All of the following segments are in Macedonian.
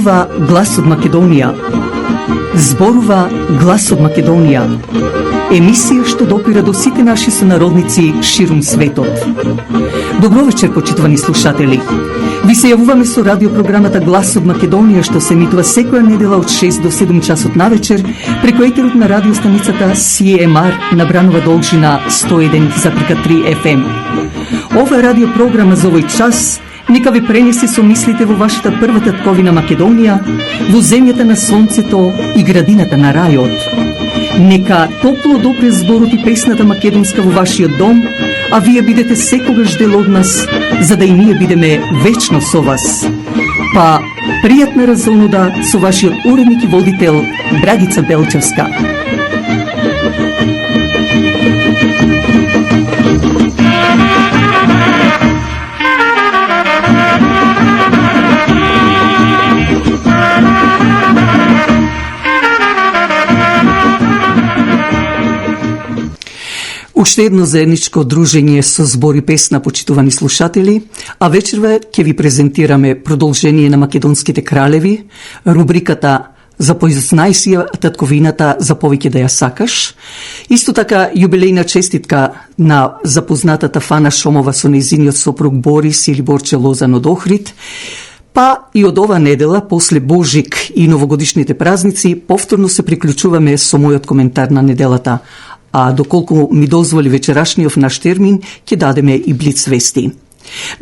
Зборува Глас од Македонија. Зборува Глас од Македонија. Емисија што допира до сите наши сонародници ширум светот. Добро вечер, почитувани слушатели. Ви се јавуваме со радиопрограмата Глас од Македонија, што се емитува секоја недела од 6 до 7 часот навечер преку етерот на радиостаницата CMR на Бранова должина 101,3 FM. Ова радиопрограма за овој час нека ви пренесе со мислите во вашата прва татковина Македонија, во земјата на сонцето и градината на рајот. Нека топло допре зборот и песната македонска во вашиот дом, а вие бидете секогаш дел од нас, за да и ние бидеме вечно со вас. Па, пријатна разонуда со вашиот уредник и водител Драгица Белчевска. Уште едно заедничко дружење со збор и песна, почитувани слушатели, а вечерва ќе ви презентираме продолжение на Македонските кралеви, рубриката Запознај си татковината за повеќе да ја сакаш. Исто така јубилејна честитка на запознатата Фана Шомова со нејзиниот сопруг Борис или Борче Лозан од Охрид. Па и од ова недела, после Божик и новогодишните празници, повторно се приклучуваме со мојот коментар на неделата. А доколку ми дозволи вечерашниот наш термин, ќе дадеме и блиц вести.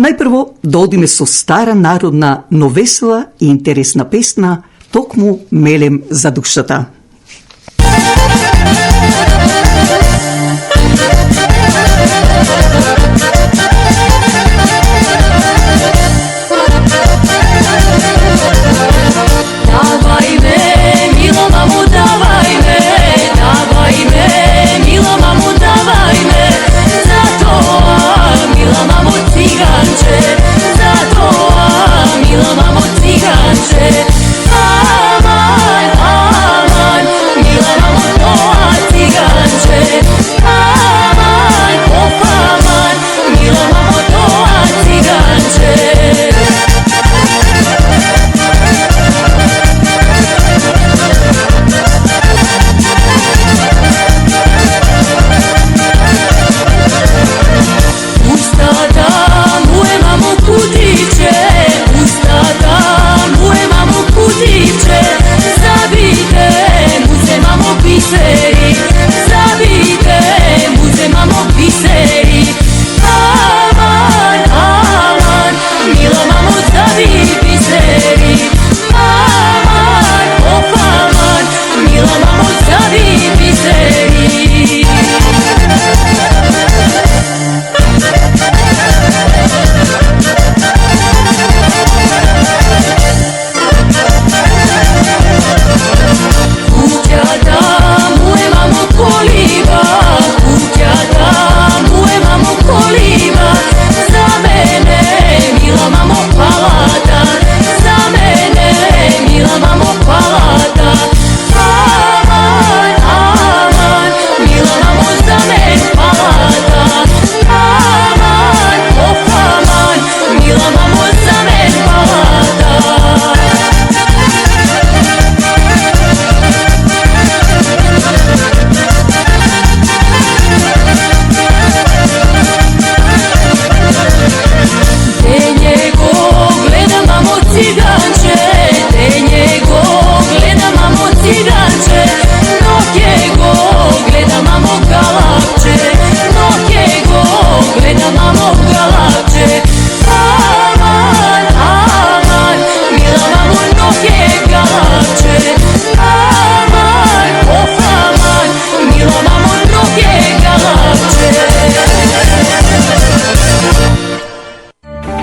Најпрво да одиме со стара народна, но весела и интересна песна, токму мелем за душата.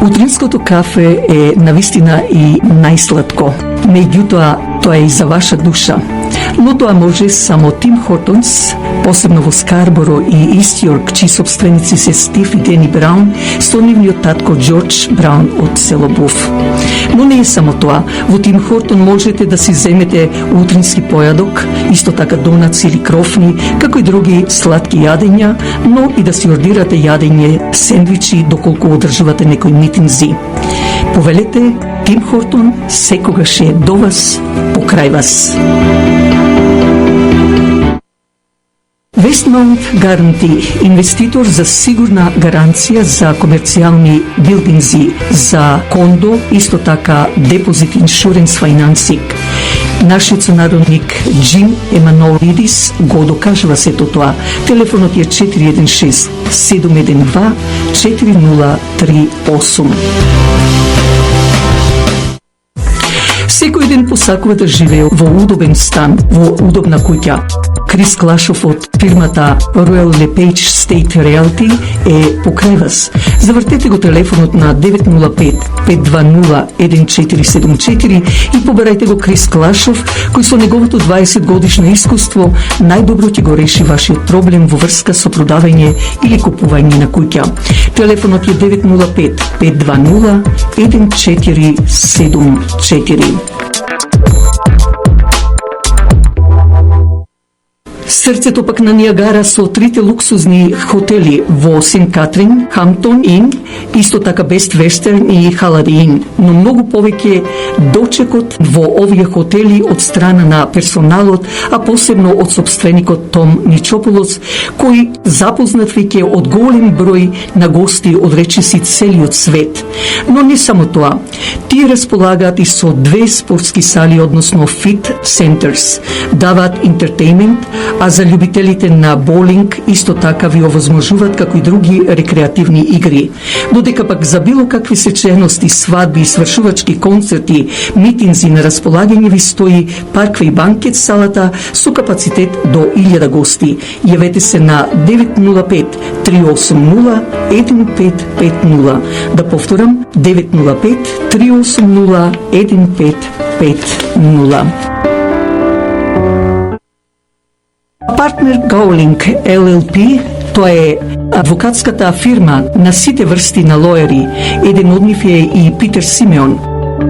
Утринското кафе е навистина и најсладко, меѓутоа тоа е и за ваша душа. Но тоа може само Тим Хортонс, посебно во Скарборо и Истјорк, чии собственици се Стив и Дени Браун, со нивниот татко Џорџ Браун од село Буф. Но не е само тоа. Во Тим Хортон можете да си земете утрински појадок, исто така донаци или крофни, како и други сладки јадења, но и да си ордирате јадење, сендвичи, доколку одржувате некои митинзи. Повелете, Тим Хортон секогаш е до вас, покрај вас. Westmount Guarantee, инвеститор за сигурна гаранција за комерцијални билдинзи, за кондо, исто така депозит иншуренс финансинг. Нашиот сонародник Джим Еманолидис го докажува сето тоа. Телефонот е 416 712 4038. Секој ден посакува да живее во удобен стан, во удобна куќа. Крис Клашов од фирмата Royal LePage State Realty е покрај вас. Завртете го телефонот на 905-520-1474 и побарајте го Крис Клашов, кој со неговото 20 годишно искуство најдобро ќе го реши вашиот проблем во врска со продавање или купување на куќа. Телефонот е 905-520-1474. Срцето пак на Ниагара со трите луксузни хотели во Сент Катрин, Хамптон Ин, исто така Бест Вестерн и Халади Ин, но многу повеќе дочекот во овие хотели од страна на персоналот, а посебно од собственикот Том Ничополос, кој запознат веќе од голем број на гости од речиси целиот свет. Но не само тоа, тие располагаат и со 2 спортски сали, односно фит центерс, даваат интертеймент, а за љубителите на боулинг исто така ви овозможуваат како и други рекреативни игри. Додека пак за било какви сечености, свадби, свршувачки концерти, митинзи на располагање ви стои парква и банкет салата со капацитет до 1000 гости. Јавете се на 905-380-1550. Да повторам, 905-380-1550. Партнер Gowling LLP, тоа е адвокатската фирма на сите врсти на лоери. Еден од нив е и Питер Симеон,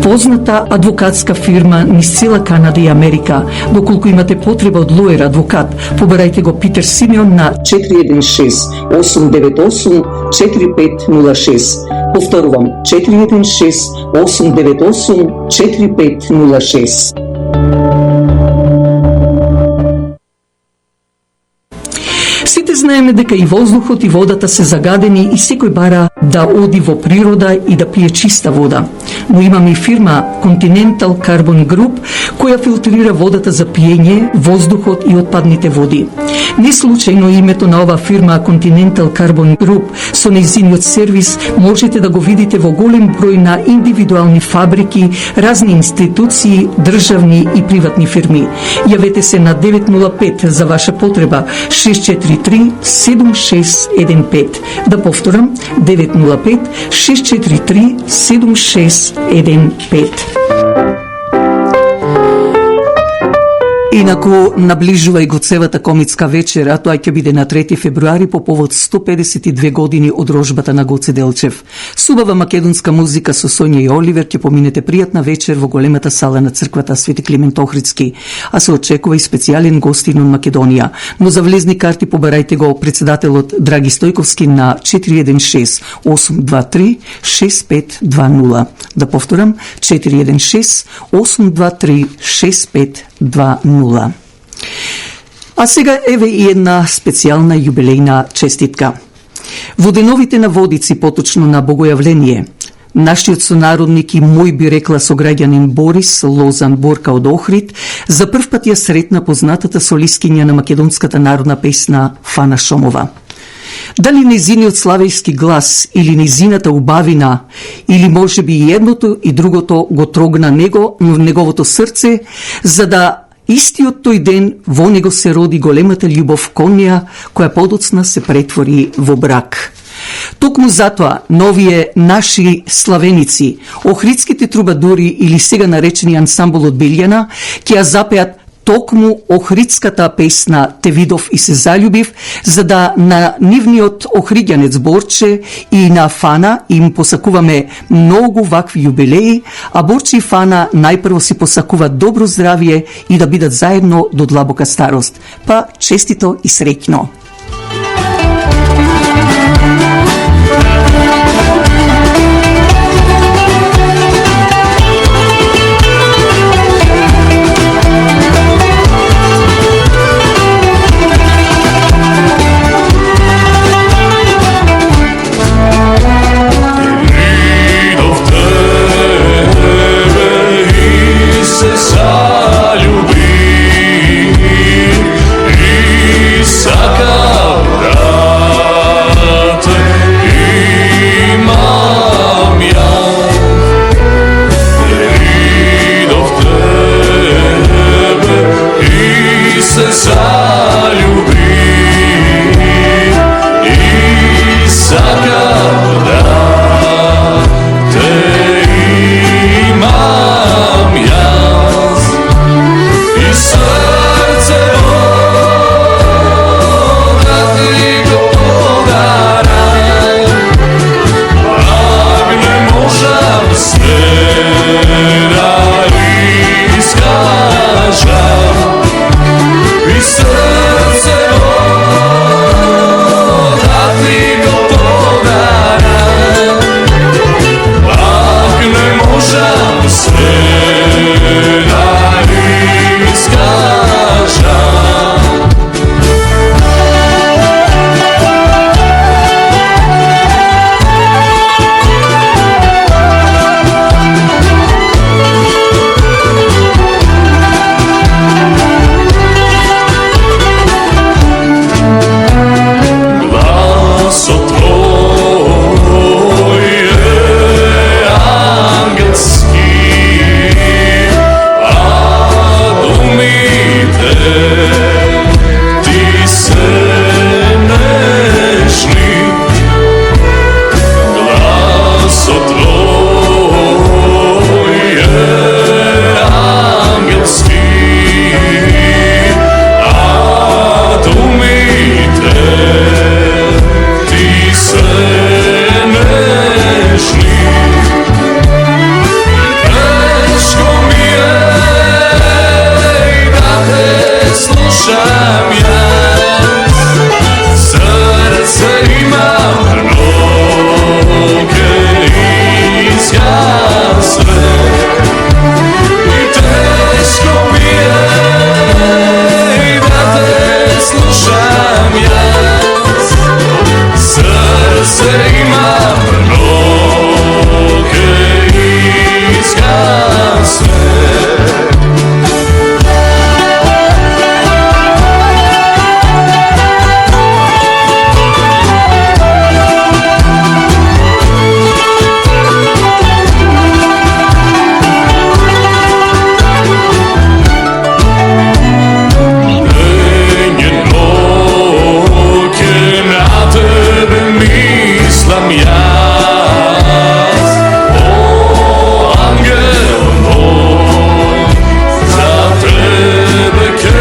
позната адвокатска фирма низ цела Канада и Америка. Доколку имате потреба од лоер адвокат, побарајте го Питер Симеон на 416-898-4506. Повторувам, 416-898-4506. Сите знаеме дека и воздухот и водата се загадени и секој бара да оди во природа и да пие чиста вода. Но имаме и фирма Continental Carbon Group, која филтрира водата за пиење, воздухот и отпадните води. Не случајно името на ова фирма Continental Carbon Group со нејзиниот сервис можете да го видите во голем број на индивидуални фабрики, разни институции, државни и приватни фирми. Јавете се на 905 за ваша потреба 643-7615. Да повторам, 905-643-7615. Инаку наближува и гоцевата комитска вечера, тоа ќе биде на 3 февруари по повод 152 години од рожбата на Гоце Делчев. Субава македонска музика со Сонја и Оливер ќе поминете пријатна вечер во големата сала на црквата Свети Климент Охридски, а се очекува и специјален гостин од Македонија. Но за влезни карти побарајте го председателот Драги Стојковски на 416-823-6520. Да повторам, 416-823-6520. А сега еве и една специјална јубилејна честитка. Во деновите на Водици, поточно на Богојавление, нашиот сонародник и мој би рекла сограѓанин Борис Лозан Борка од Охрид за прв пат ја сретна познатата солискиња на македонската народна песна Фана Шомова. Дали нејзиниот славејски глас или нејзината убавина, или може би и едното и другото го трогна него, в неговото срце, за да истиот тој ден во него се роди големата љубов кон неа, која подоцна се претвори во брак. Токму затоа, новие наши славеници, охридските трубадури или сега наречени ансамбл од Билјана, ќе ја запеат токму охридската песна Те видов и се заљубив, за да на нивниот охриѓанец Борче и на Фана им посакуваме многу вакви јубилеи, а Борче и Фана најпрво си посакуваат добро здравје и да бидат заедно до длабока старост. Па честито и среќно! zaljubi i zakao da te imam jaz i srce voda ti podaram, ak ne možem sve da iskažem i srce voda ti podaram, ak ne možem sve da iskažem. Glaso tvoj je angelski, a dumite ti se nežni. Glaso tvoj je angelski, a dumite ti se nežni. Teško mi je da te slušam ja, srce imam noge izgasle i teško mi je da te slušam ja, srce imam noge izgasle. Penje noge na tebe mislim jaz, o angel moj, za tebe ke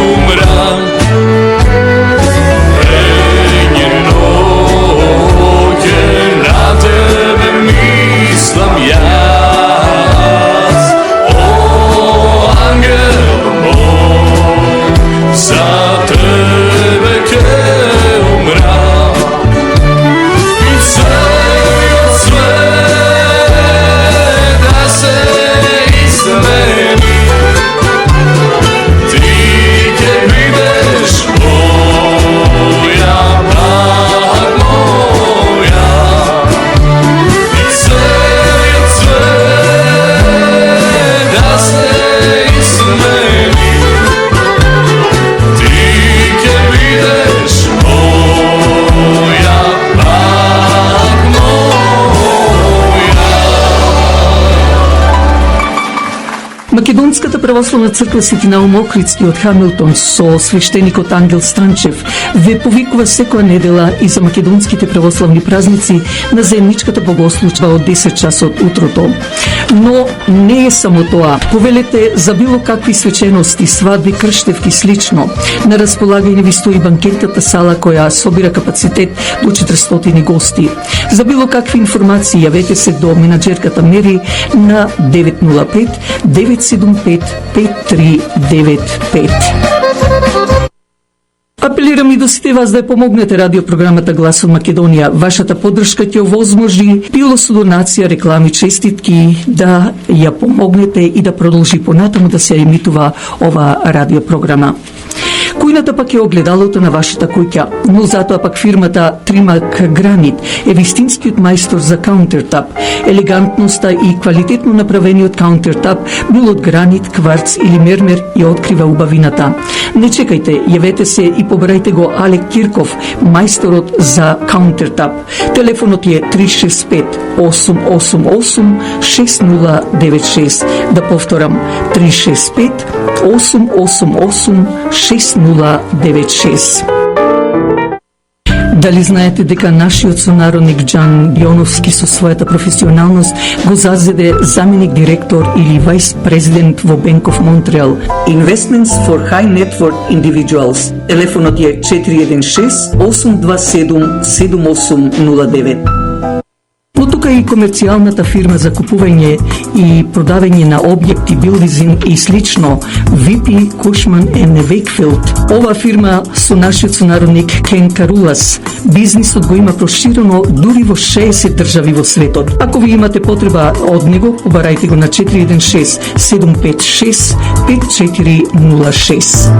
umram. Penje noge na tebe mislim jaz, o angel moj, za tebe ke umram. I sve od sveta se izmeni, ti ke budeš moja, blag moja. I sve od sveta se izmeni, ti ke budeš moja, blag moja. Македонската православна црква Свети Наум Охридски од Хамилтон со свештеникот Ангел Станчев ве повикува секоја недела и за македонските православни празници на заедничката богослужба од 10 часот утрото. Но не е само тоа. Повелете за било какви свечености, свадби, крштевки слично. На располагање ви стои банкетната сала која собира капацитет до 400 гости. За било какви информации јавете се до менаџерката Мери на 905 975 5395. Апелирам и до сите вас да ја помогнете радиопрограмата Глас од Македонија. Вашата поддршка ќе овозможи било со донација, реклами, честитки, да ја помогнете и да продолжи понатаму да се емитува ова радиопрограма. Кујната пак е огледалото на вашата куќа, но затоа пак фирмата Тримак Гранит е вистинскиот мајстор за каунтертап. Елегантноста и квалитетно направениот каунтертап, бил од гранит, кварц или мермер, ја открива убавината. Не чекајте, јавете се и побрајте го Алек Кирков, мајсторот за каунтертап. Телефонот е 365 888 6096. Да повторам, 365 888 6096. Дали знаете дека нашиот сонародник Џан Бионовски со својата професионалност го зазеде заменик директор или вајс президент во Bank of Montreal? Investments for High Net Worth Individuals. Телефонот е 416 827 7809. Но тука и комерцијалната фирма за купување и продавање на објекти, билдизин и слично, VP Cushman & Wakefield. Ова фирма со нашиот сонародник Кен Карулас. Бизнисот го има проширено дури во 60 држави во светот. Ако ви имате потреба од него, обарајте го на 416 756 5406.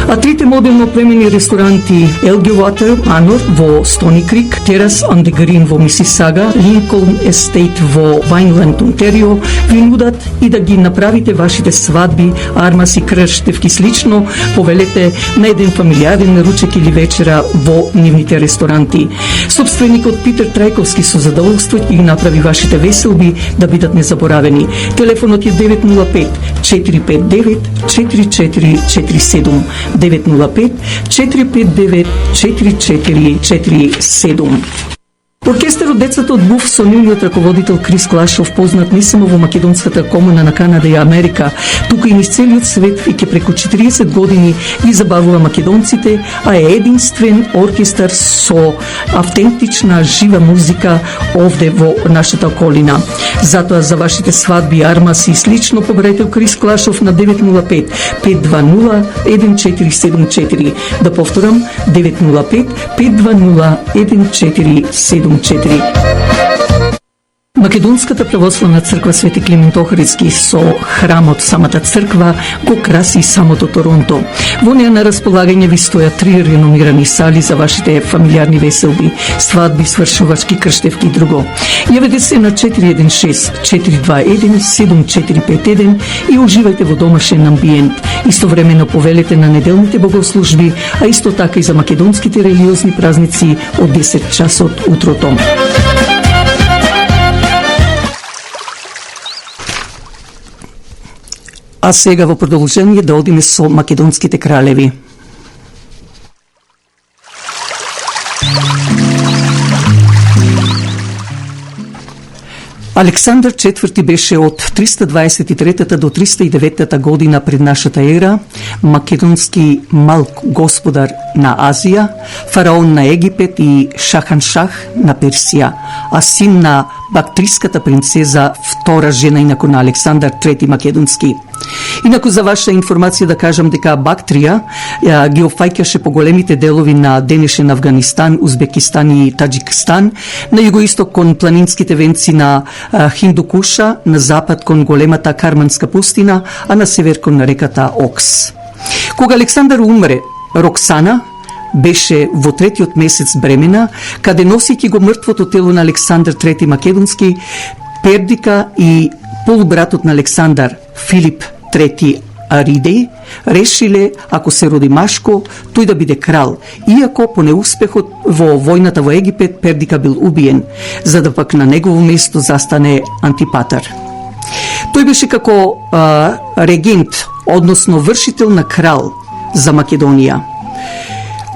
А трите модерно опремени ресторанти Elgin Water Manor во Стони Крик, Terrace on the Green во Мисисага, Lincoln Estate во Вајнланд, Онтерио, ви нудат и да ги направите вашите свадби, армаси, крштевки слично, повелете на еден фамилиарен ручек или вечера во нивните ресторанти. Собственикот Питер Трајковски со задоволство ќе ги направи вашите веселби да бидат незаборавени. Телефонот е 905 459 4447. 905 459 4447. Оркестарот Децата од Буф со нивниот раководител Крис Клашов, познат не само во македонската комуна на Канада и Америка, туку и низ целиот свет, и ке преку 40 години ги забавува македонците, а е единствен оркестар со автентична жива музика овде во нашата околина. Затоа за вашите свадби, армаси и слично побрајте Крис Клашов на 905 520 1474. Да повторам, 905 520 1474. Македонската православна црква Свети Климент Охридски со храмот самата црква го краси самото Торонто. Во неа на располагање ви стојат 3 реномирани сали за вашите фамилиарни веселби, свадби, свршувачки, крштевки и друго. Јавете се на 416 421 7451 и уживајте во домашен амбиент. Истовремено повелете на неделните богослужби, а исто така и за македонските религиозни празници од 10 часот утрото. А сега во продолжение да одиме со македонските кралеви. Александар IV беше од 323 до 309 година пред нашата ера, македонски мал господар на Азија, фараон на Египет и Шаханшах на Персија, а син на бактриската принцеза, втора жена инаку на Александар III Македонски. Инаку за ваша информација да кажам дека Бактрија ги офаќаше по големите делови на денешен Авганистан, Узбекистан и Таџикистан, на југоисток кон планинските венци на Хиндукуша, на запад кон големата Карманска пустина, а на север кон реката Окс. Кога Александар умре, Роксана беше во 3-тиот месец бремена, каде носејќи го мртвото тело на Александар III Македонски, Пердика и полубратот на Александар, Филип III Аридеј, решиле, ако се роди машко, тој да биде крал, иако по неуспехот во војната во Египет Пердика бил убиен, за да пак на негово место застане Антипатар. Тој беше како регент, односно вршител на крал за Македонија,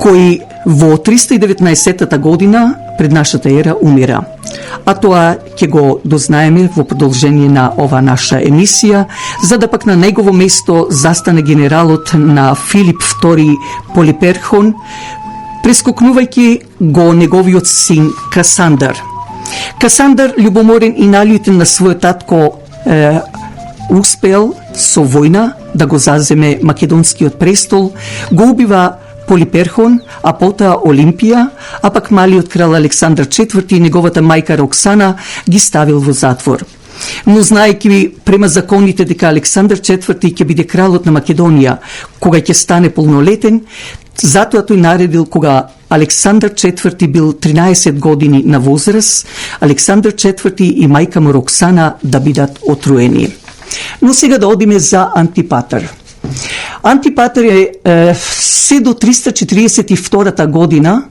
кој во 319 година пред нашата ера умира. А тоа ќе го дознаеме во продолжение на ова наша емисија, за да пак на негово место застане генералот на Филип II Полиперхон, прескокнувајќи го неговиот син Касандар. Касандар, љубоморен и налјутен на својот татко, успел со војна да го заземе македонскиот престол, го убива Полиперхон, а потоа Олимпија, а пак малиот крал Александар IV и неговата мајка Роксана ги ставил во затвор. Но знаејќи према законите дека Александар IV ќе биде кралот на Македонија кога ќе стане полнолетен, затоа тој наредил кога Александар IV бил 13 години на возраст, Александар IV и мајка му Роксана да бидат отруени. Но сега да одиме за Антипатар. Антипатар се до 342 година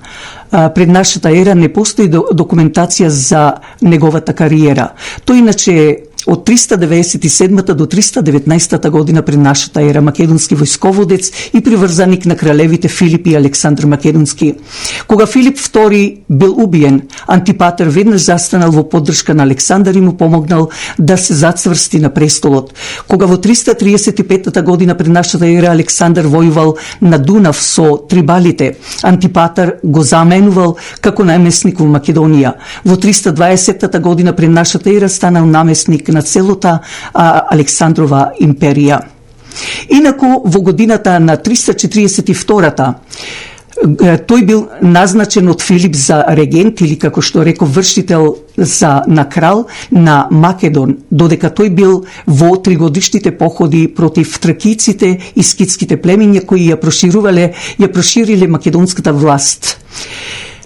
пред нашата ера не постои документација за неговата кариера. Тој иначе од 397 до 319 година пред нашата ера македонски војсководец и приврзаник на кралевите Филип и Александар Македонски. Кога Филип II бил убиен, Антипатар веднаш застанал во поддршка на Александар и му помогнал да се зацврсти на престолот. Кога во 335 година пред нашата ера Александар војувал на Дунав со трибалите, Антипатар го заменувал како наместник во Македонија. Во 320 година пред нашата ера станал наместник на целота Александрова империја. Инаку во годината на 342-та тој бил назначен од Филип за регент или како што реков вршител на крал на Македон, додека тој бил во тригодишните походи против тракиците и скитските племиња кои ја прошириле македонската власт.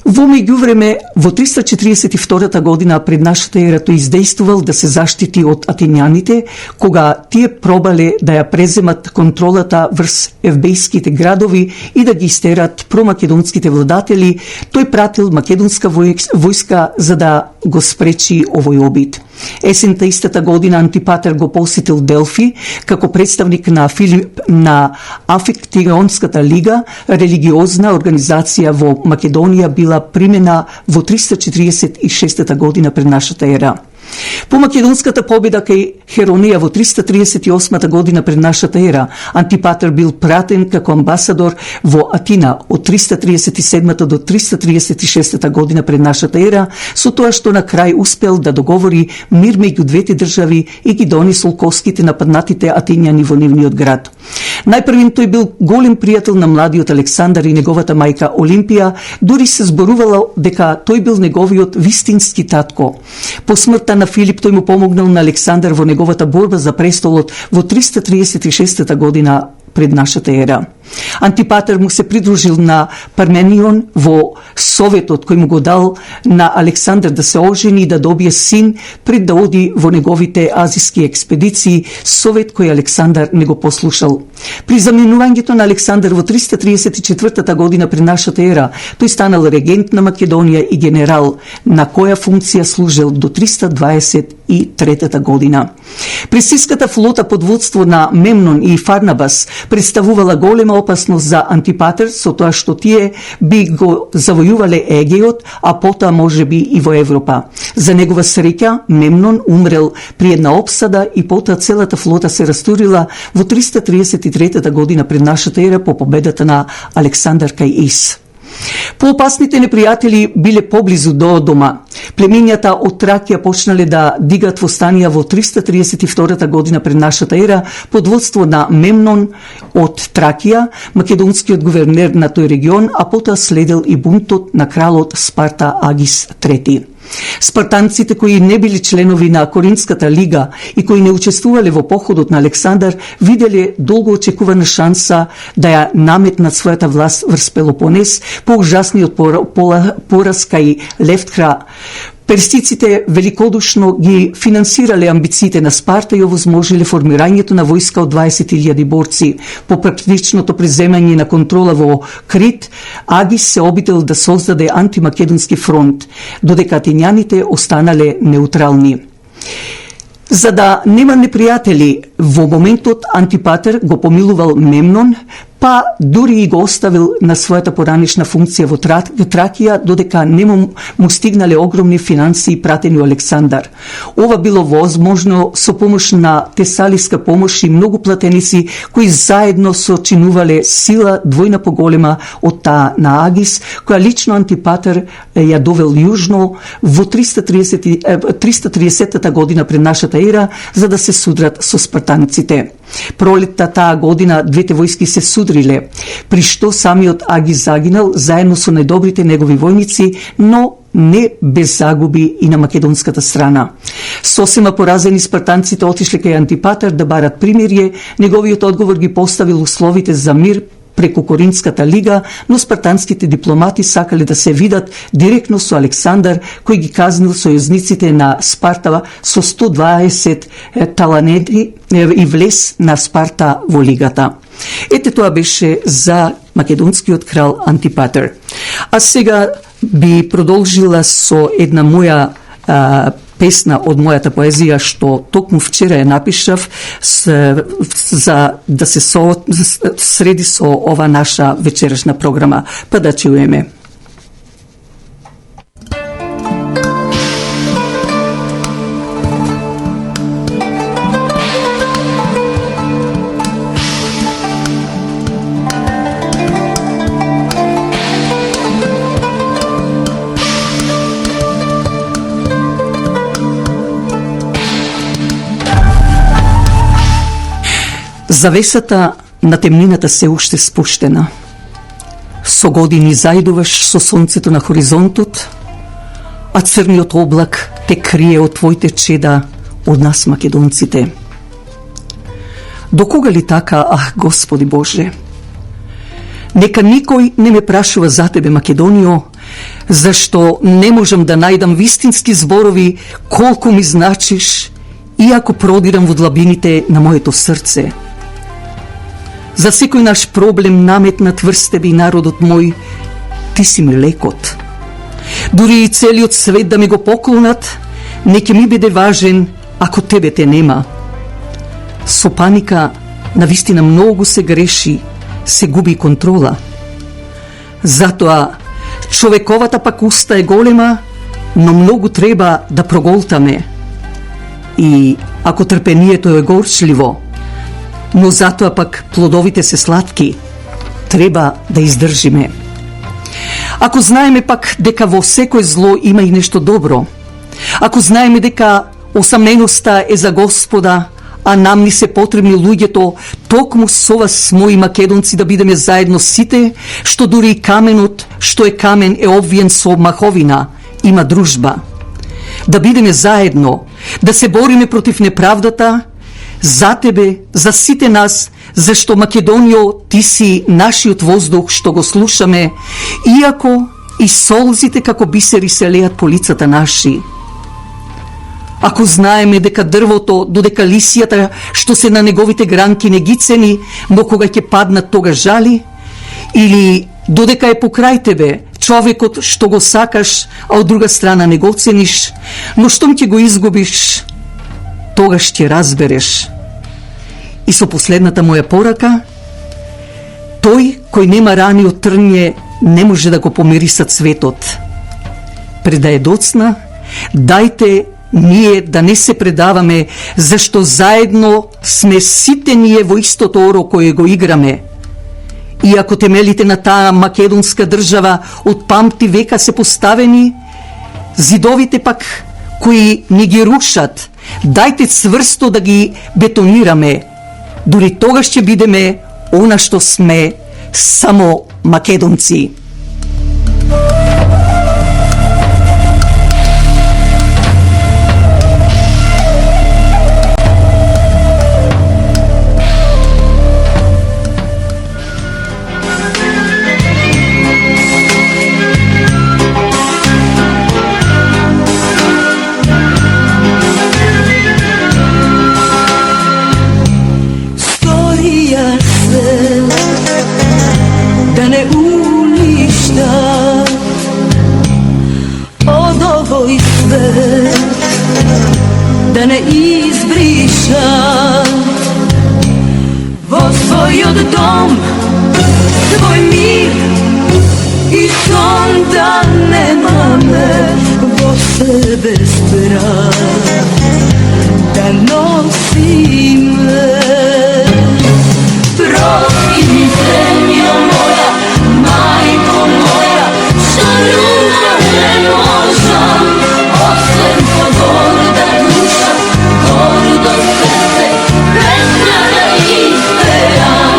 Во меѓувреме, во 342 година пред нашата ера тој издействувал да се заштити од атинјаните, кога тие пробале да ја преземат контролата врз евбејските градови и да ги истерат промакедонските владатели, тој пратил македонска војска за да го спречи овој обид. Есента истата година Антипатар го посетил Делфи како представник на Амфиктионската лига, религиозна организација во Македонија била примена во 346 година пред нашата ера. По македонската победа кај Херонеја во 338 година пред нашата ера, Антипатар бил пратен како амбасадор во Атина од 337 до 336 година пред нашата ера, со тоа што на крај успел да договори мир меѓу двете држави и ги донесол коските на паднатите атињани во нивниот град. Најпрвин тој бил голем пријател на младиот Александар и неговата мајка Олимпија, дури се зборувало дека тој бил неговиот вистински татко. По смртта на Филип тој му помогнал на Александар во неговата борба за престолот во 336 година пред нашата ера. Антипатар му се придружил на Парменион во советот кој му го дал на Александар да се ожени и да добие син пред да оди во неговите азиски експедиции, совет кој Александар не го послушал. При заминувањето на Александар во 334 година пред нашата ера, тој станал регент на Македонија и генерал, на која функција служил до 323 година. Пресиската флота под водство на Мемнон и Фарнабас представувала голема опасност за Антипатар, со тоа што тие би го завојувале Егеот, а потоа може би и во Европа. За негова среќа, Мемнон умрел при една опсада и потоа целата флота се растурила во 333 година пред нашата ера по победата на Александар кај Ис. Поопасните непријатели биле поблизу до дома. Племињата од Тракија почнале да дигат востанија во 332 година пред нашата ера под водство на Мемнон од Тракија, македонскиот гувернер на тој регион, а потоа следел и бунтот на кралот Спарта Агис III. Спартанците кои не били членови на Коринската лига и кои не учествувале во походот на Александар виделе долго очекувана шанса да ја наметнат својата власт врз Пелопонес по ужасниот пораз кај Левтхра. Персиците великодушно ги финансирале амбициите на Спарта и овозможиле формирањето на војска од 20.000 борци. По практичното преземање на контрола во Крит, Агис се обидел да создаде антимакедонски фронт, додека атињаните останале неутрални. За да нема непријатели, во моментот Антипатар го помилувал Мемнон, па дури и го оставил на својата поранешна функција во Тракија, додека не му стигнале огромни финансии пратени од Александар. Ова било возможно со помош на тесалиска помош и многу платеници кои заедно сочинувале сила двојна поголема од таа на Агис, која лично Антипатар ја довел јужно во 330 година пред нашата ера, за да се судрат со спартанците. Пролетта таа година двете војски се судриле, при што самиот Агис загинал заедно со најдобрите негови војници, но не без загуби и на македонската страна. Сосема поразени спартанците отишле кај Антипатер да барат примирје, неговиот одговор ги поставил условите за мир преку Коринската лига, но спартанските дипломати сакале да се видат директно со Александар, кој ги казнил сојузниците на Спарта со 120 таланети и влез на Спарта во лигата. Ете, тоа беше за македонскиот крал Антипатер. А сега би продолжила со една моја песна од мојата поезија, што токму вчера ја напишав за да се среди со ова наша вечерашна програма. Па да чуеме. Завесата на темнината се уште спуштена. Со години заидуваш со сонцето на хоризонтот, а црниот облак те крие од твоите чеда, од нас македонците. До кога ли така, ах, Господи Боже? Нека никој не ме прашува за тебе, Македонио, зашто не можам да најдам вистински зборови колку ми значиш, иако продирам во длабините на моето срце. За секој наш проблем наметнат врз тебе и народот мој, ти си ми лекот. Дури и целиот свет да ми го поклонат, не ќе ми биде важен ако тебе те нема. Со паника навистина многу се греши, се губи контрола. Затоа човековата пак уста е голема, но многу треба да проголтаме. И ако трпението е горчливо, но затоа пак плодовите се сладки, треба да издржиме. Ако знаеме пак дека во секој зло има и нешто добро, ако знаеме дека осамненоста е за Господа, а нам ни се потребни луѓето, токму со вас, мои македонци, да бидеме заедно сите, што дури и каменот, што е камен, е обвиен со маховина, има дружба. Да бидеме заедно, да се бориме против неправдата, за тебе, за сите нас, зашто Македонио, ти си нашиот воздух што го слушаме, иако и солзите како бисери се леат по лицата наши. Ако знаеме дека дрвото, додека лисијата што се на неговите гранки не ги цени, но кога ќе паднат тога жали, или додека е покрај тебе човекот што го сакаш, а од друга страна не го цениш, но штом ќе го изгубиш, тогаш ќе разбереш. И со последната моја порака, тој кој нема рани од трње не може да го помириса цветот. Пред да е доцна, дајте ние да не се предаваме, зашто заедно сме сите ние во истото оро кое го играме. И ако темелите на таа македонска држава од памти века се поставени, зидовите пак кои ни ги рушат, дајте цврсто да ги бетонираме. Дури тогаш ќе бидеме она што сме, само македонци. Да не избриша во својот дом твој мир и сон, да немаме во себе страх, да носиме. Прости ми, земја моја, мајко моја, што друго не можам, освен по горда душа, гордо срце, без нада и верам.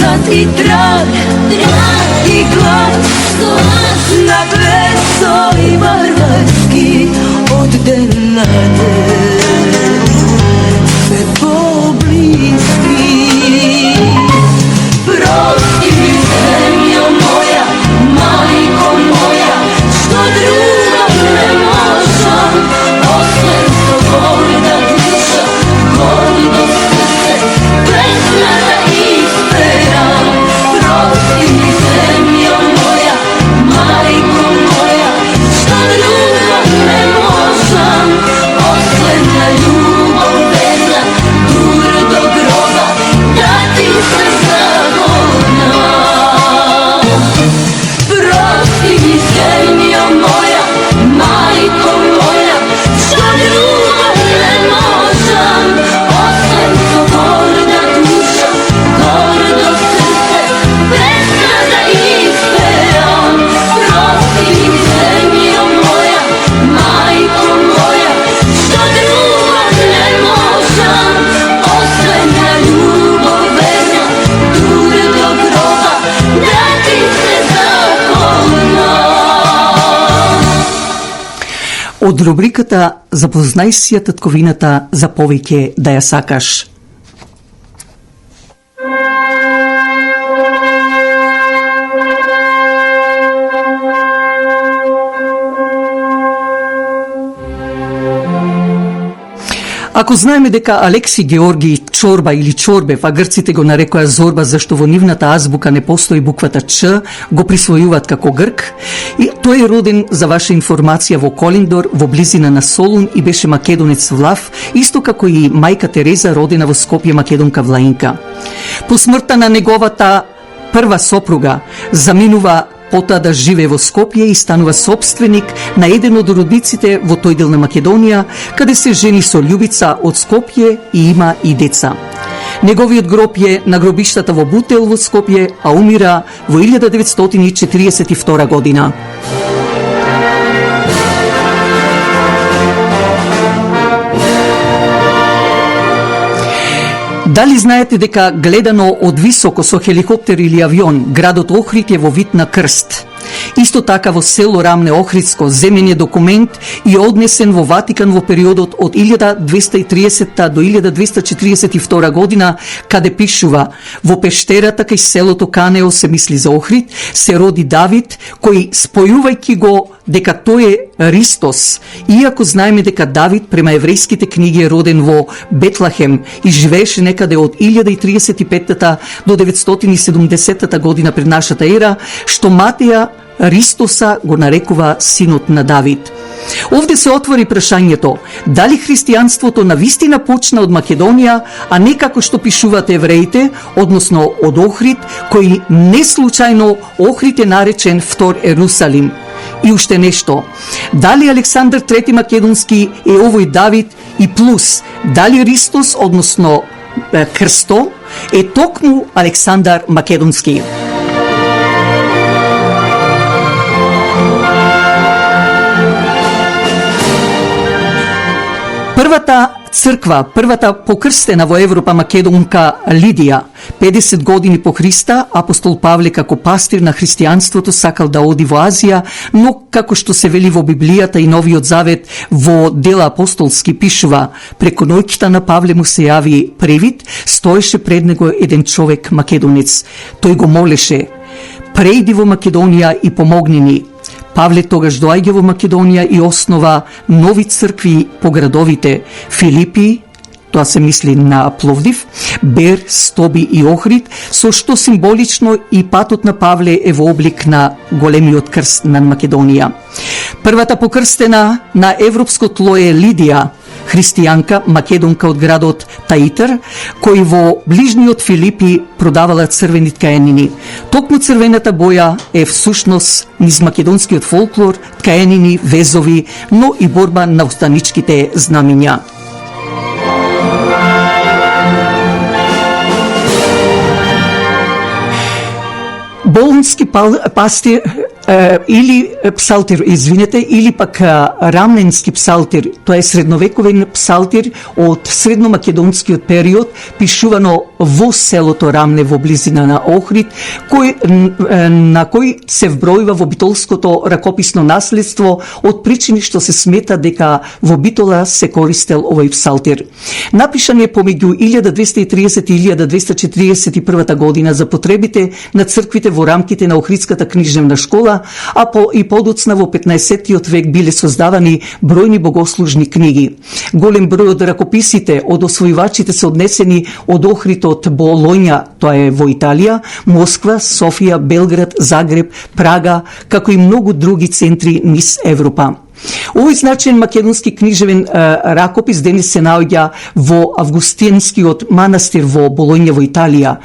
sad i trag i glas na bleso i varvarski od denade sve pobliski. Prosti mi zemljo moja, majko moja, što druga ne možem, oslen to gorda duša, gordo srce, pesma da isperam. Prosti mi zemljo moja, majko moja, što druga ne možem, oslen na ljubav verna, dur do groba, da ti se zagodna. Prosti mi zemljo moja, majko moja, što druga ne možem, osem to gorda duša, gordo srce, pesma da isperam. Prosti mi zemljo moja, majko moja, što druga ne možem, osem na ljubav verna, dur do groba, da ti se zagodna. Од рубриката Запознај си ја татковината за повеќе да ја сакаш. Ако знаеме дека Алекси Георги Чорба или Чорбев, а грците го нарекоа Зорба зашто во нивната азбука не постои буквата Ч, го присвојуваат како грк, и тој е роден, за ваша информација, во Колиндор, во близина на Солун, и беше македонец влав, исто како и мајка Тереза, родена во Скопје, македонка влаинка. По смртта на неговата прва сопруга заминува потоа да живее во Скопје и станува собственик на еден од родниците во тој дел на Македонија, каде се жени со Љубица од Скопје и има и деца. Неговиот гроб е на гробиштата во Бутел во Скопје, а умира во 1942 година. Дали знаете дека гледано од високо со хеликоптер или авион, градот Охрид е во вид на крст? Исто така во село Рамне Охридско земен е документ и однесен во Ватикан во периодот од 1230 до 1242 година, каде пишува: во пештерата кај селото Канео, се мисли за Охрид, се роди Давид, кој спојувајќи го дека тој е Ристос, иако знаеме дека Давид према еврејските книги е роден во Бетлахем и живееше некаде од 1035 до 970 година пред нашата ера, што Матеја Ристоса го нарекува синот на Давид. Овде се отвори прашањето, дали христијанството навистина почна од Македонија, а не како што пишуваат евреите, односно од Охрид, кој не случајно Охрид е наречен Втор Ерусалим. И уште нешто, дали Александар III Македонски е овој Давид, и плюс, дали Ристос, односно Крсто, е токму Александар Македонски. Првата црква, првата покрстена во Европа македонка Лидија, 50 години по Христа, апостол Павле како пастир на христијанството сакал да оди во Азија, но како што се вели во Библијата и Новиот Завет во Дела апостолски пишува: преку ноќта на Павле му се јави превид, стоеше пред него еден човек македонец. Тој го молеше: прејди во Македонија и помогни ни. Павле тогаш доаѓа во Македонија и основа нови цркви по градовите Филипи, тоа се мисли на Пловдив, Бер, Стоби и Охрид, со што символично и патот на Павле е во облик на големиот крст на Македонија. Првата покрстена на европско тло е Лидија, христијанка, македонка од градот Таитар, кој во ближниот Филипи продавала црвени ткаенини. Токму црвената боја е всушност низ македонскиот фолклор, ткаенини, везови, но и борба на устаничките знамиња. Болонски пастир или псалтир, извинете, или пак рамненски псалтир, тоа е средновековен псалтир од средномакедонскиот период, пишувано во селото Рамне во близина на Охрид, на кој се вбројува во битолското ракописно наследство од причини што се смета дека во Битола се користел овој псалтир. Напишан е помеѓу 1230 и 1241 година за потребите на црквите во рамките на Охридската книжевна школа, а и подоцна во 15-тиот век биле создавани бројни богослужни книги. Голем број од ракописите од освојувачите се однесени од Охрид, од Болоња, тоа е во Италија, Москва, Софија, Белград, Загреб, Прага, како и многу други центри низ Европа. Овој значаен македонски книжевен ракопис денес се наоѓа во Августинскиот манастир во Болоња во Италија.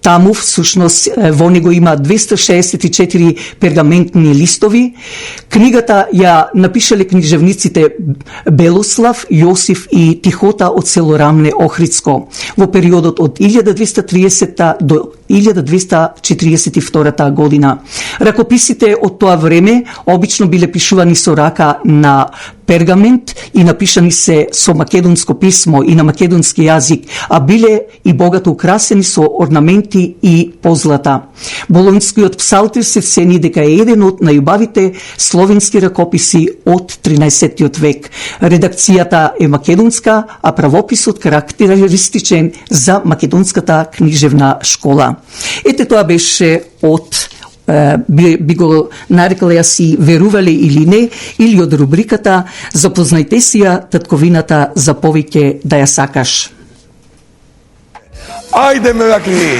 Таму, всушност, во него има 264 пергаментни листови. Книгата ја напишале книжевниците Белослав, Јосиф и Тихота од село Рамне, Охридско, во периодот од 1230 до 1242 година. Ракописите од тоа време обично биле пишувани со рака на пергамент и напишани се со македонско писмо и на македонски јазик, а биле и богато украсени со орнаменти и позлата. Болонскиот псалтир се цени дека е еден од најубавите словенски ракописи од 13-тиот век. Редакцијата е македонска, а правописот карактеристичен за македонската книжевна школа. Ете, тоа беше од би го нарекла јас и верувале или не, или од рубриката Запознајте си ја татковината за повеќе да ја сакаш. Ајде, Мелакли!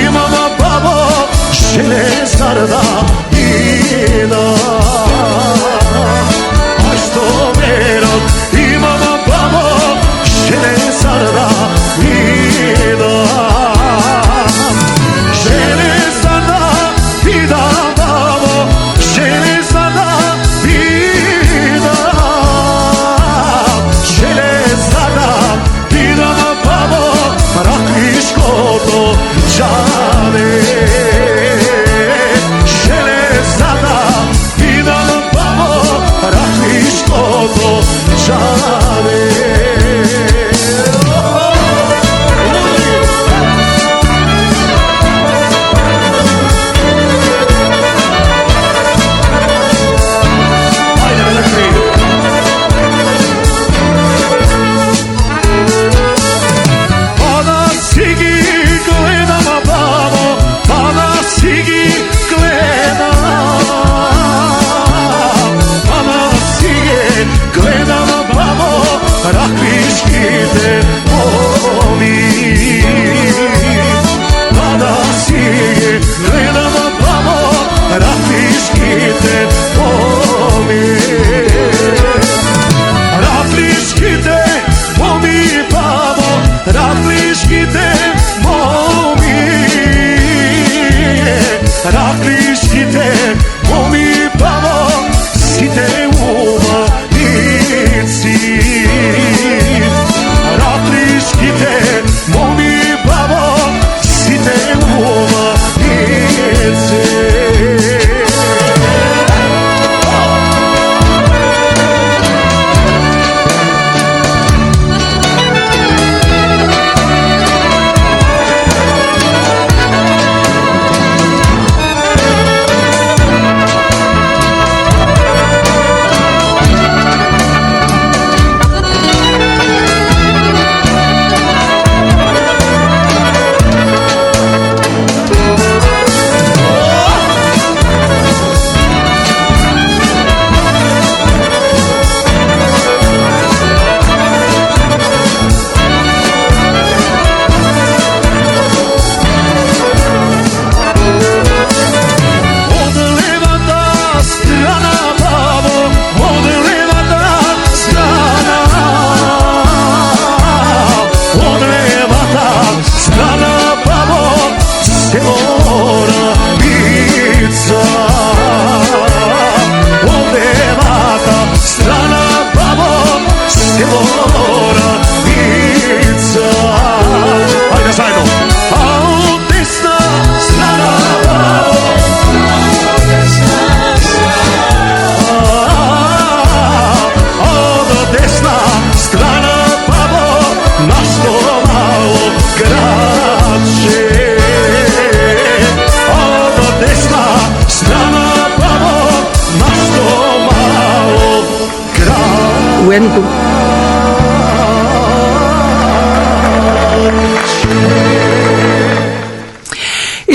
Ima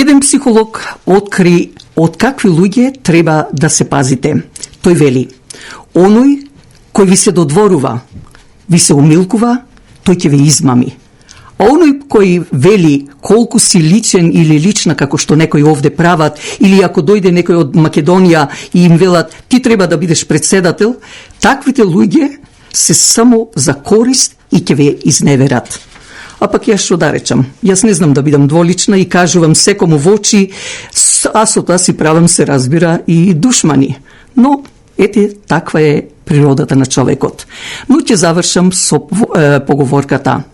Еден психолог откри од какви луѓе треба да се пазите. Тој вели: оној кој ви се додворува, ви се умилкува, тој ќе ве измами. А оној кој вели колку си личен или лична, како што некои овде прават, или ако дојде некој од Македонија и им велат ти треба да бидеш председател, таквите луѓе се само за корист и ќе ве изневерат. А пак јас што да речам, јас не знам да бидам дволична и кажувам секому во очи, а со тоа си правам, се разбира, и душмани. Но, ете, таква е природата на човекот. Но ќе завршам со поговорката.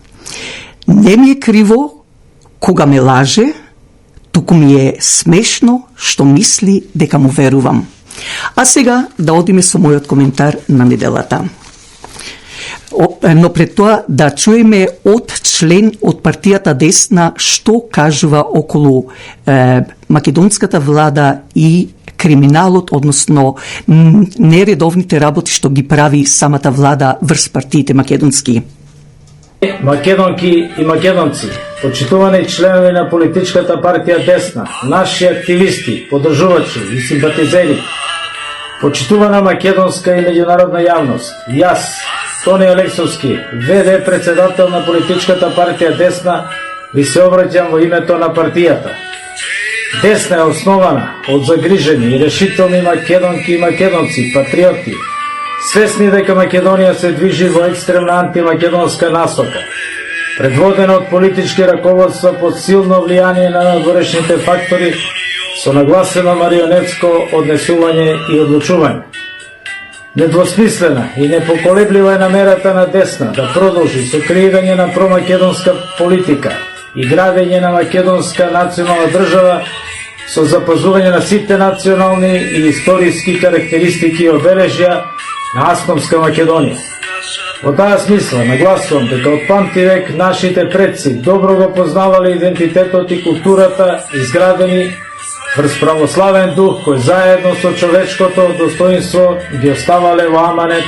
Не ми е криво кога ме лаже, туку ми е смешно што мисли дека му верувам. А сега да одиме со мојот коментар на неделата. Но пред тоа да чуеме од член од партијата Десна што кажува околу македонската влада и криминалот, односно нередовните работи што ги прави самата влада врз партиите македонски. Македонки и македонци, почитувани членови на политичката партија Десна, наши активисти, поддржувачи и симпатизери, почитувана македонска и меѓународна јавност, јас, Тони Алексовски, ВД председател на политичката партија Десна, ви се обраќам во името на партијата. Десна е основана од загрижени и решителни македонки и македонци, патриоти, свесни дека Македонија се движи во екстремна антимакедонска насока, предводена од политички раководства под силно влијание на надворешните фактори, со нагласено марионетско однесување и одлучување. Недвосмислена и непоколеблива е намерата на Десна да продолжи со креирање на промакедонска политика и градење на македонска национална држава со запазување на сите национални и историски карактеристики и обележја на Аскомска Македонија. Во таа смисла нагласувам дека од памтивек нашите предци добро го познавале идентитетот и културата, изградени врз православен дух, кој заедно со човечкото достоинство ги оставале во аманет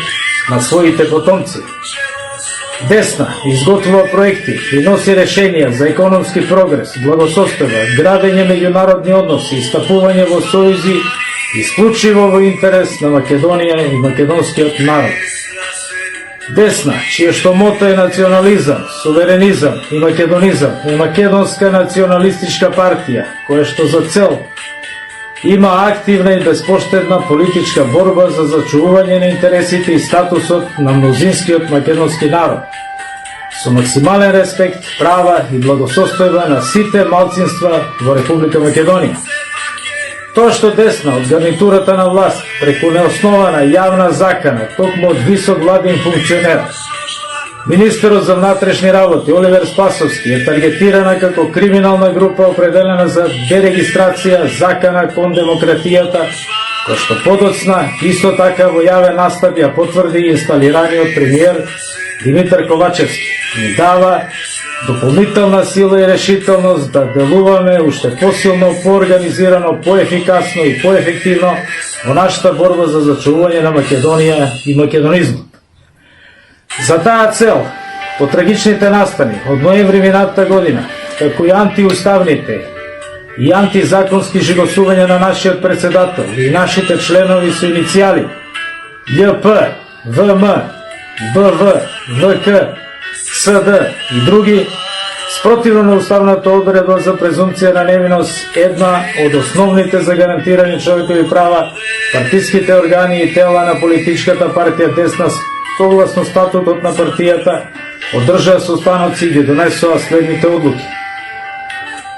на своите потомци. Десна изготвува проекти и носи решенија за економски прогрес, благосостојба, градење меѓународни односи и стапување во сојузи исклучиво во интерес на Македонија и македонскиот народ. Десна, чие што мото е национализам, суверенизам и македонизам, е македонска националистичка партија, која што за цел има активна и безпоштедна политичка борба за зачувување на интересите и статусот на мнозинскиот македонски народ, со максимален респект, права и благосостојба на сите малцинства во Република Македонија. Тоа што Десна од гарнитурата на власт преку неоснована јавна закана, токму од висок владин функционер, министерот за внатрешни работи Оливер Спасовски е таргетирана како криминална група определена за дерегистрација, закана кон демократијата, која што подоцна исто така во јавен настап ја потврди и инсталираниот премиер Димитар Ковачевски. Ни дава дополнителна сила и решителност да делуваме уште посилно, поорганизирано, поефикасно и поефективно во нашата борба за зачувување на Македонија и македонизмот. За таа цел, по трагичните настани од ноември минатата година, како и антиуставните и антизаконски жигосувања на нашиот председател и нашите членови со иницијали ЈП, ВМ, БВ, ВК, СД и други, спротивно на уставната одредба за презумпција на невиност, една од основните за гарантирани човекови права, партиските органи и тела на политичката партија Десна согласно статутот на партијата одржаа состаноци и ги донесоа следните одлуки.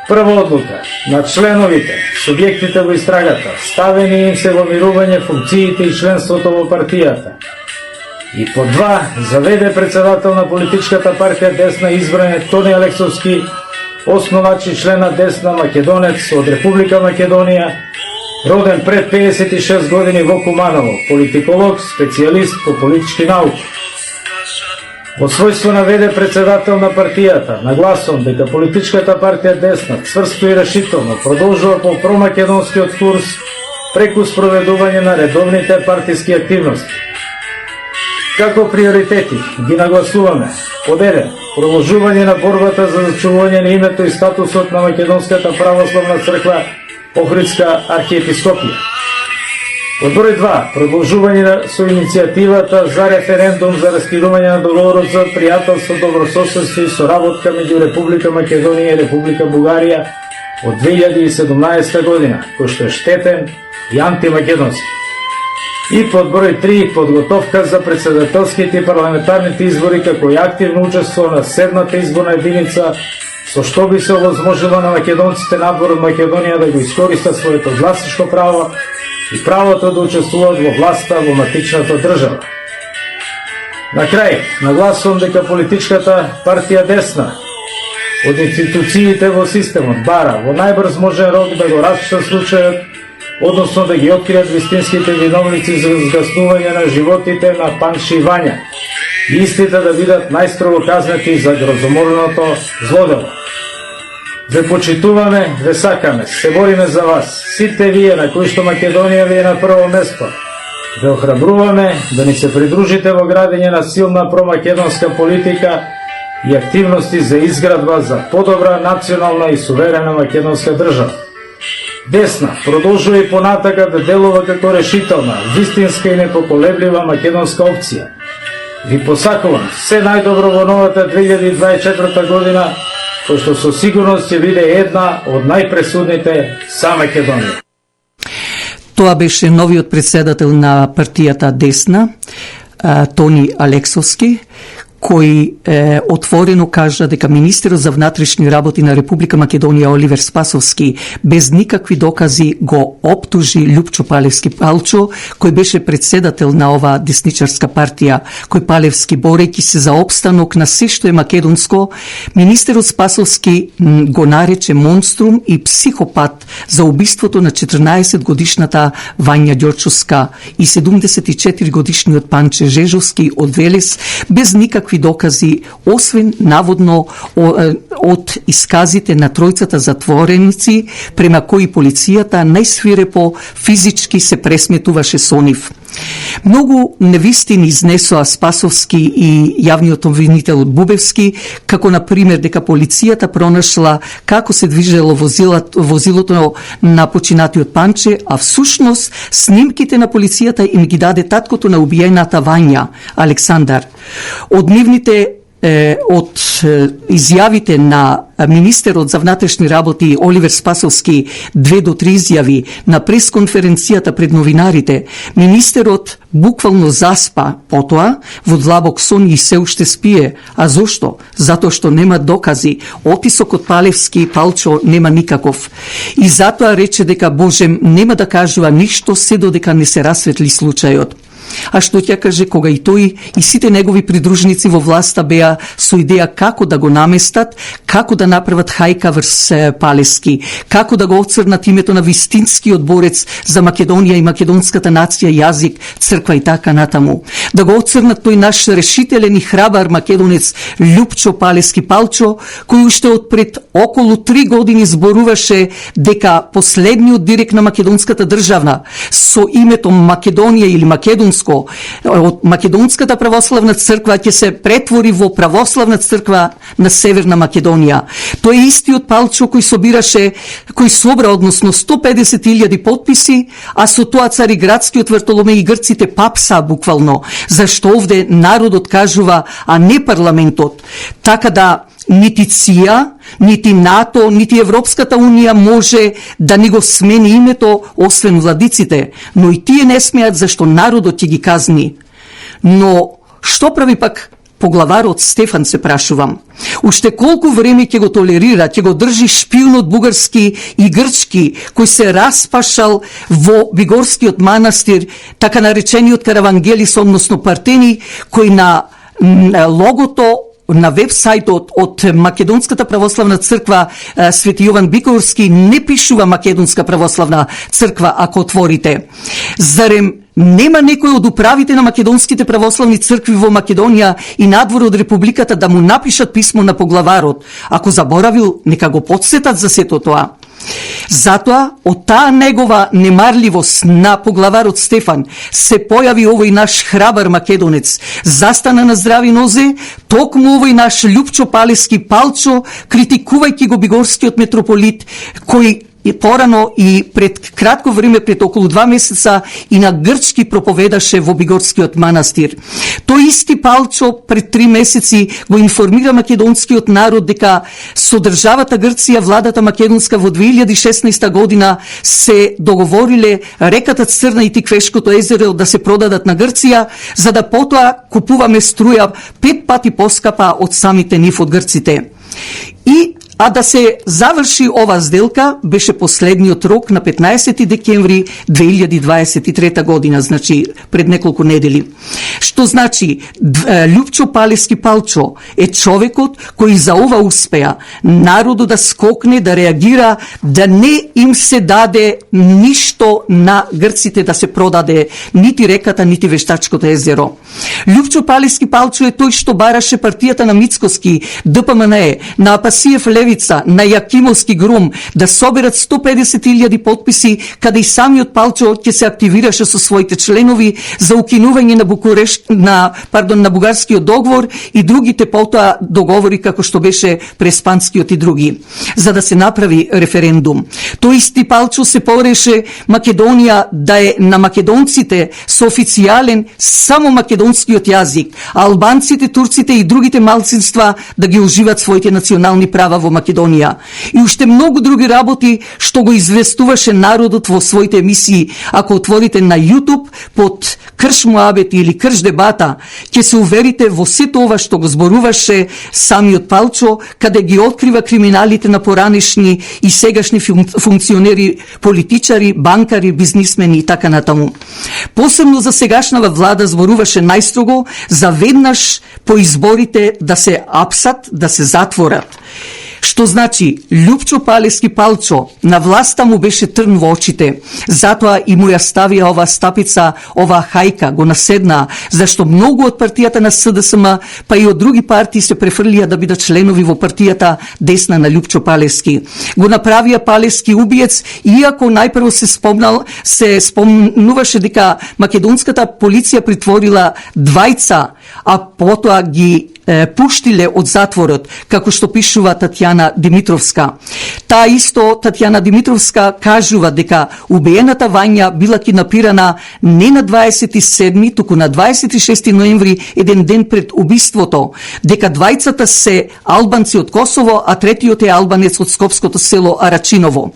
Прва одлука на членовите, субјектите во истрагата, ставени им се во мирување функциите и членството во партијата. И по два, заведе председател на политичката партија Десна избран е Тони Алексовски, основач и член на Десна, македонец од Република Македонија, роден пред 56 години во Куманово, политиколог, специјалист по политички науки. Во својство на ВД председател на партијата, нагласувам дека политичката партија Десна цврсто и решително продолжува по промакедонскиот курс преку спроведување на редовните партиски активности. Како приоритети ги нагласуваме: под 1. Продолжување на борбата за зачувување на името и статусот на Македонската православна црква Охридска архиепископија. Под број 2. Продолжување со иницијативата за референдум за раскинување на договорот за пријателство, добрососедство и соработка меѓу Република Македонија и Република Бугарија од 2017 година, кој што е штетен и антимакедонски. И под број 3. Подготовка за председателските и парламентарните избори како и активно учество на 7-та изборна единица, со што би се овозможило на македонците надвор од Македонија да го искористат своето гласачко право и правото да учествуваат во власта во матичната држава. На крај, нагласувам дека политичката партија Десна од институциите во системот бара во најбрз можен рок да го распишат случајот, односно да ги откријат вистинските виновници за згаснување на животите на Панче и Вања и истите да бидат најстрого казнети за грозоморното злодело. Ве почитуваме, ве сакаме, се бориме за вас, сите вие на кои што Македонија ви е на прво место. Ве охрабруваме да ни се придружите во градење на силна промакедонска политика и активности за изградба за подобра национална и суверена македонска држава. Десна продолжува и понатака да делува како решителна, вистинска и непоколеблива македонска опција. Ви посакувам се најдобро во новата 2024 година, кој што со сигурност ќе биде една од најпресудните за Македонија. Тоа беше новиот председател на партијата Десна, Тони Алексовски, кој отворено кажа дека министерот за внатрешни работи на Република Македонија Оливер Спасовски без никакви докази го оптужи Љупчо Палевски Палчо, кој беше председател на оваа десничарска партија, кој Палевски борејќи се за опстанок на се што е македонско. Министерот Спасовски го нарече монструм и психопат за убиството на 14 годишната Вања Ѓорчовска и 74 годишниот Панче Жежовски од Велес без никакви докази, освен наводно од исказите на тројцата затвореници, према кои полицијата најсвирепо физички се пресметуваше со нив. Многу невистини изнесоа Спасовски и јавниот обвинител Бубевски, како на пример дека полицијата пронашла како се движело возилото на починатиот Панче, а всушност снимките на полицијата им ги даде таткото на убиената Вања, Александар. Од нивните од изјавите на министерот за внатрешни работи Оливер Спасовски 2 до 3 изјави на пресконференцијата пред новинарите, министерот буквално заспа потоа во длабок сон и се уште спие. А зошто? Затоа што нема докази. Описокот Палевски и Палчо нема никаков. И затоа рече дека Божем нема да кажува ништо се додека не се расветли случајот. А што ќе каже кога и тој и сите негови придружници во власта беа со идеја како да го наместат, како да направат хајка врз Палевски, како да го оцрнат името на вистинскиот борец за Македонија и македонската нација, јазик, црква и така натаму. Да го оцрнат тој наш решителен и храбар македонец Љупчо Палевски Палчо, кој уште од пред околу 3 години зборуваше дека последниот директ на македонската државна со името Македонија или Македонско од Македонската православна црква ќе се претвори во православна црква на Северна Македонија. Тој е истиот Палчо кој собра, односно 150.000 потписи, а со тоа Цариградскиот Вартоломеј и грците папса буквално, зашто овде народот кажува, а не парламентот. Така да нити ЦИА, нити НАТО, нити Европската Унија може да ни го смени името, освен владиците, но и тие не смеат зашто народот ќе ги казни. Но што прави пак поглаварот Стефан, се прашувам? Уште колку време ќе го толерира, ќе го држи шпионот бугарски и грчки, кој се распашал во Бигорскиот манастир, така наречениот Каравангелис, односно Партени, кој на логото на вебсајтот од Македонската православна црква Свети Јован Бикорски не пишува Македонска православна црква, ако отворите. Зарем нема некој од управите на македонските православни цркви во Македонија и надвор од Републиката да му напишат писмо на поглаварот? Ако заборавил, нека го подсетат за сето тоа. Затоа, од таа негова немарливост на поглаварот Стефан, се појави овој наш храбар македонец, застана на здрави нозе, токму овој наш Љупчо Палески Палчо, критикувајќи го бигорскиот митрополит, кој и порано и пред кратко време, пред околу 2 месеца, и на грчки проповедаше во Бигорскиот манастир. Тој исти Палчо пред 3 месеци го информира македонскиот народ дека со државата Грција, владата македонска во 2016 година се договориле реката Црна и Тиквешкото езеро да се продадат на Грција, за да потоа купуваме струја 5 пати поскапа од самите нив, од грците. А да се заврши ова сделка беше последниот рок на 15 декември 2023 година, значи пред неколку недели. Што значи, Љупчо Палески Палчо е човекот кој за ова успеа народот да скокне, да реагира, да не им се даде ништо на грците да се продаде, нити реката, нити Вештачкото езеро. Љупчо Палески Палчо е тој што бараше партијата на Мицкоски, ДПМНЕ, на Апасиев Левица, на Јакимовски Грум да соберат 150.000 потписи, каде и самиот Палчо ќе се активираше со своите членови за укинување на бугарскиот договор и другите потоа договори како што беше преспанскиот и други, за да се направи референдум. Тој исти Палчо се пореше Македонија да е на македонците со официјален само македонскиот јазик, а албанците, турците и другите малцинства да ги уживат своите национални права во Македонија. И уште многу други работи што го известуваше народот во своите емисии. Ако отворите на YouTube под Крш Муабет или Крш Дебата, ќе се уверите во сето ова што го зборуваше самиот Палчо, каде ги открива криминалите на поранешни и сегашни функционери, политичари, банкари, бизнисмени и така натаму. Посебно за сегашнава влада зборуваше најстрого за веднаш по изборите да се апсат, да се затворат. Што значи, Љупчо Палески Палчо на власта му беше трн во очите, затоа и му ја ставија ова стапица, ова хајка, го наседна, зашто многу од партијата на СДСМ, па и од други партии се префрлија да бидат членови во партијата десна на Љупчо Палески. Го направија Палески убиец, иако најпрво се спомнуваше дека македонската полиција притворила двајца, а потоа ги пуштиле од затворот, како што пишува Татјана Димитровска. Таа исто Татјана Димитровска кажува дека убиената Вања била киднапирана не на 27, туку на 26 ноември, еден ден пред убиството, дека двајцата се албанци од Косово, а третиот е албанец од скопското село Арачиново.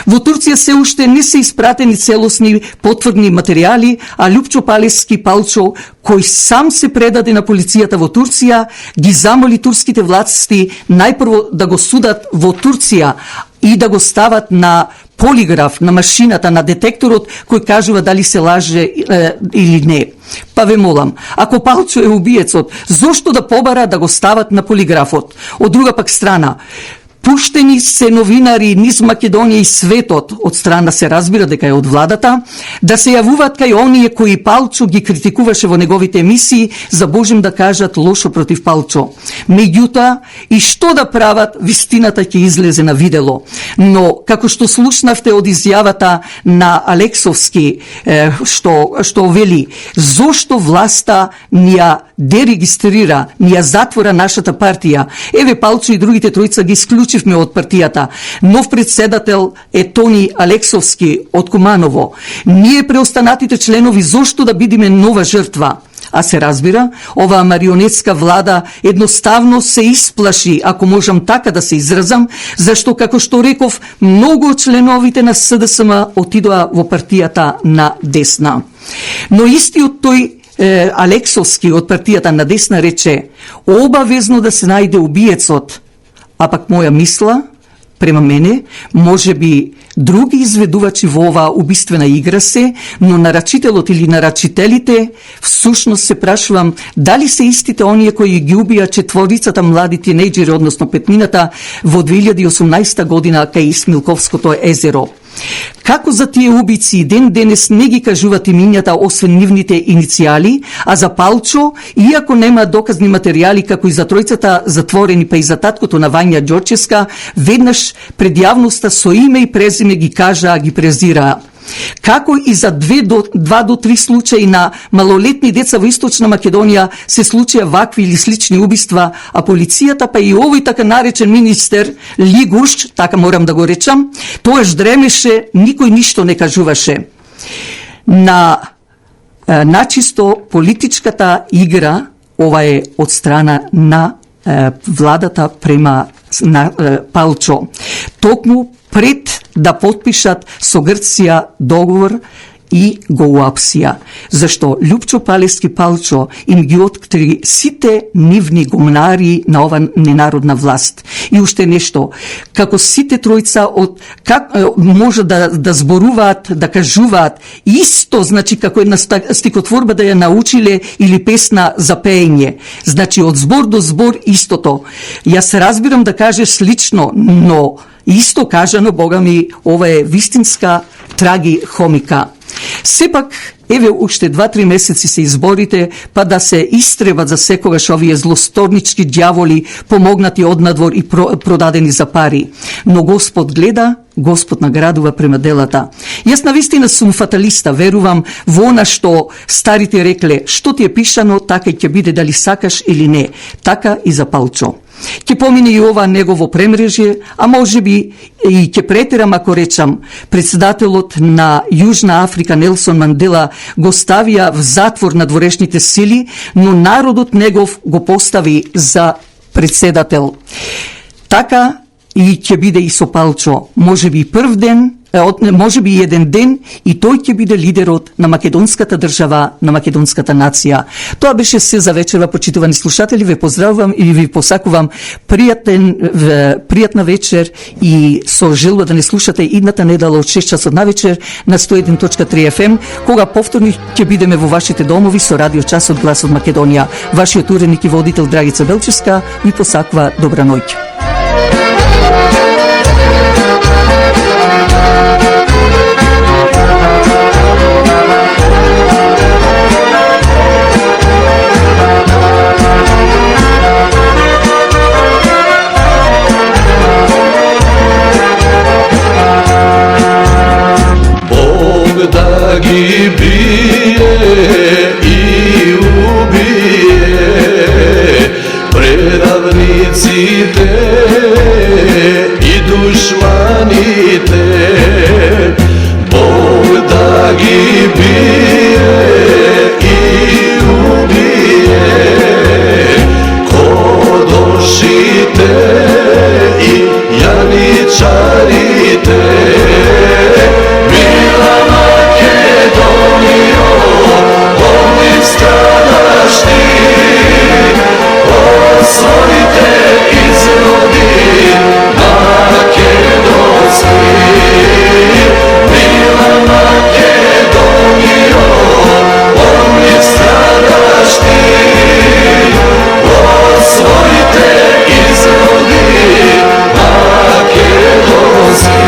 Во Турција се уште не се испратени целосни потврдни материјали, а Љупчо Палески Палчо, кој сам се предаде на полицијата во Турција, ги замоли турските власти најпрво да го судат во Турција и да го стават на полиграф, на машината, на детекторот, кој кажува дали се лаже или не. Па ве молам, ако Палчо е убиецот, зошто да побара да го стават на полиграфот? Од друга пак страна, пуштени се новинари низ Македонија и светот, од страна се разбира дека е од владата, да се јавуваат кај оние кои Палчо ги критикуваше во неговите емисии, за Божем да кажат лошо против Палчо. Меѓутоа, и што да прават, вистината ќе излезе на видело. Но, како што слушнавте од изјавата на Алексовски, што вели, зошто власта ни ја дерегистрира, ни ја затвора нашата партија? Еве Палчо и другите тројца ги исклучивме од партијата. Нов председател е Тони Алексовски од Куманово. Ние преостанатите членови зошто да бидиме нова жртва? А се разбира, оваа марионетска влада едноставно се исплаши, ако можам така да се изразам, зашто, како што реков, многу од членовите на СДСМ отидоа во партијата на десна. Но истиот тој Алексовски од партијата на десна рече обавезно да се најде убиецот, а пак моја мисла, према мене, може би други изведувачи во оваа убиствена игра се, но нарачителот или нарачителите, всушност се прашувам дали се истите оние кои ги убија четворицата млади тинејџери, односно петмината, во 2018 година кај Смилковското езеро. Како за тие убици ден денес не ги кажуваат имињата освен нивните иницијали, а за Палчо, иако нема доказни материјали како и за тројцата затворени, па и за таткото на Вања Ѓорчевска, веднаш пред јавноста со име и презиме ги кажаа, ги презираа. Како и за 2 до 3 случаи на малолетни деца во Источна Македонија се случија вакви или слични убиства, а полицијата, па и овој така наречен министер Лигуш, така морам да го речам, тоаш дремеше, никој ништо не кажуваше. На начисто политичката игра, ова е од страна на владата према на Палчо. Токму пред да потпишат со Грција договор и го уапсија. Зашто Лјупчо Палевски Палчо им ги откри сите нивни гумнари на ова ненародна власт. И уште нешто, како сите тројца може да зборуваат, да кажуваат исто, значи како една стикотворба да ја научиле или песна за пеење. Значи од збор до збор истото. Јас разбирам да кажеш слично, но исто кажано, Бога ми, ова е вистинска трагихомика. Сепак, еве уште 2-3 месеци се изборите, па да се истребат за секогаш овие злосторнички ѓаволи, помогнати однадвор и продадени за пари. Но Господ гледа, Господ наградува према делата. Јас навистина сум фаталиста, верувам во она што старите рекле, што ти е пишано, така и ќе биде дали сакаш или не. Така и за Палчо. Ќе помине и ова негово премрежје, а може би и ќе претерам ако речам, председателот на Јужна Африка Нелсон Мандела го ставија в затвор на дворешните сили, но народот негов го постави за председател. Така и ќе биде и со Палчо, може би прв ден, може би еден ден и тој ќе биде лидерот на македонската држава, на македонската нација. Тоа беше се за вечерва, почитувани слушатели, ве поздравувам и ви посакувам пријатна вечер и со желба да не слушате идната недела од 6 часот на вечер на 101.3 FM, кога повторно ќе бидеме во вашите домови со радио Часот Глас од Македонија. Вашиот уредник и водител Драгица Белчевска ви посакува добра ноќ. Да ги бие и убие предавниците и душманите. Бог да ги бие и убие кодошите и јаничарите. Своите изроди македонски, мила Македонијо, они страдашти, своите изроди македонски.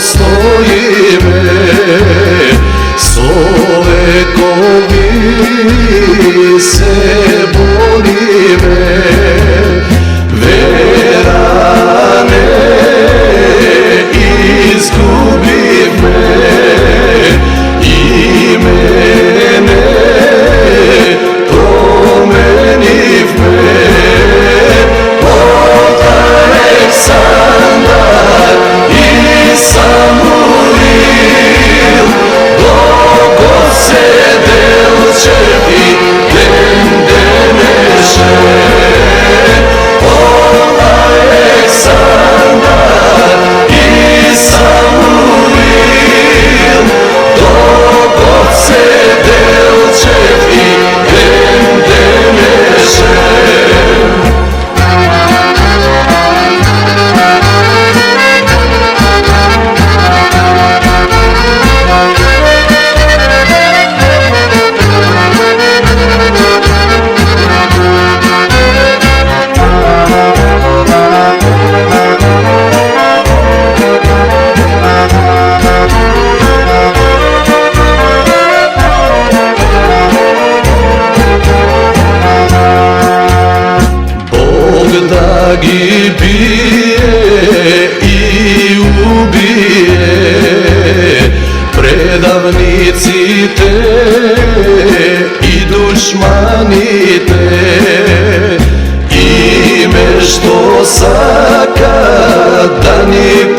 Постоиме со векови се бориме, вера не изгубивме, име не променивме. Од Александар и Самуил, долго седел черти ден даните и ме што сака да ни